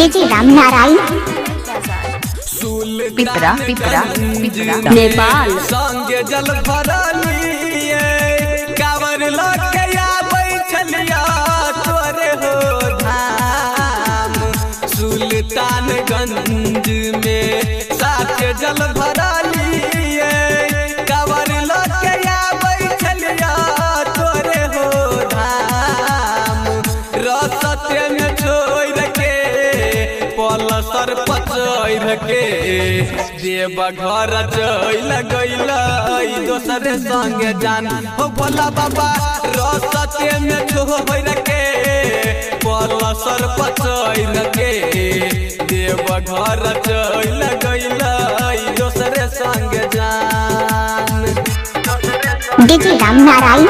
DJ Ramnarayan पिपरा पिपरा पिपरा नेपाल संगे जल भरलिए कावर लके आबै छलिया तोरे हो धाम सुल्तानगंज में साथे जल भरलिए कावर लके आबै छलिया तोरे हो धाम रसते में छोड़ के पलसर पचैर के देव घर चल गइल दोसरे संगे जान हो भोला बाबा रसते में छोड़ के पलसर पचैर के देव घर चल गइल दोसरे संगे जान। DJ Ramnarayan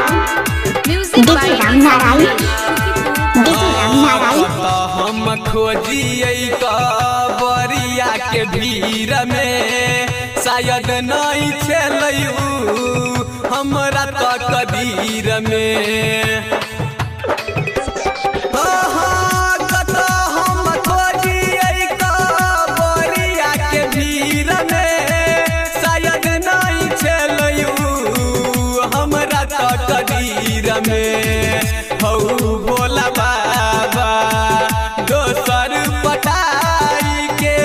DJ Ramnarayan DJ Ramnarayan हम खोजिए कबरिया के भीड़ में शायद नहीं छलू हमरा तो कदीर में हम खोजिए कबरिया के भीड़ में शायद नहीं छलू हमरा तो कदीर में हौ भोला बाबा दोसर पटाई के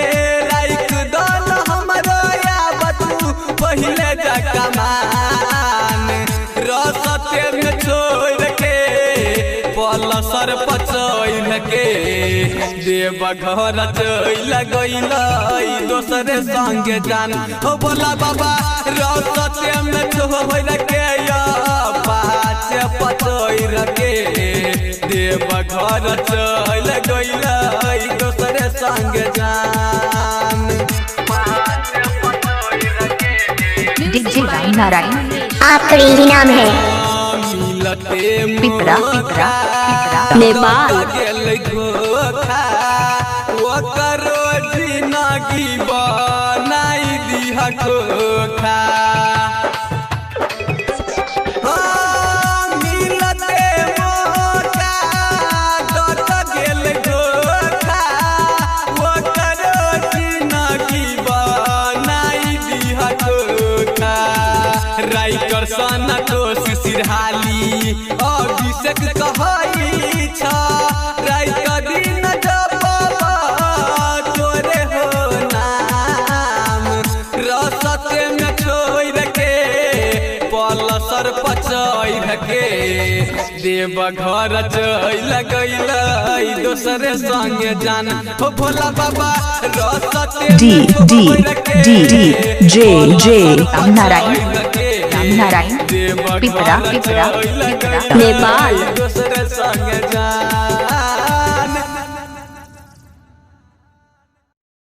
राख दल हमरो याबतू पहिले जकमान रसते में छोड़ के पलसर पचैल के देव घर चल गइल दोसरे संगे जान हो भोला बाबा रसते में छोड़ के पाँच पचैर के देव घर चल गइल दोसरे संग जान। डीजे रामनारायण आपका यही नाम है। मिलते पिपरा पिपरा पिपरा नेपाल गेल धोखा ओकरो जिंदगी बनाई दिहा खोखा राइटर संतोष सिरहाली अभिषेक कहई छ राइत दिन जपबा तोरे हो नाम रसते में छोड़ के पलसर पचैर के देव घर चल गइल दोसरे संगे जान हो भोला बाबा रसते डी में डी छोड़ के डी डी जे जे रामनारायण रामनारायण पिपरा पिपरा पिपरा नेपाल दोसरे संगे जान।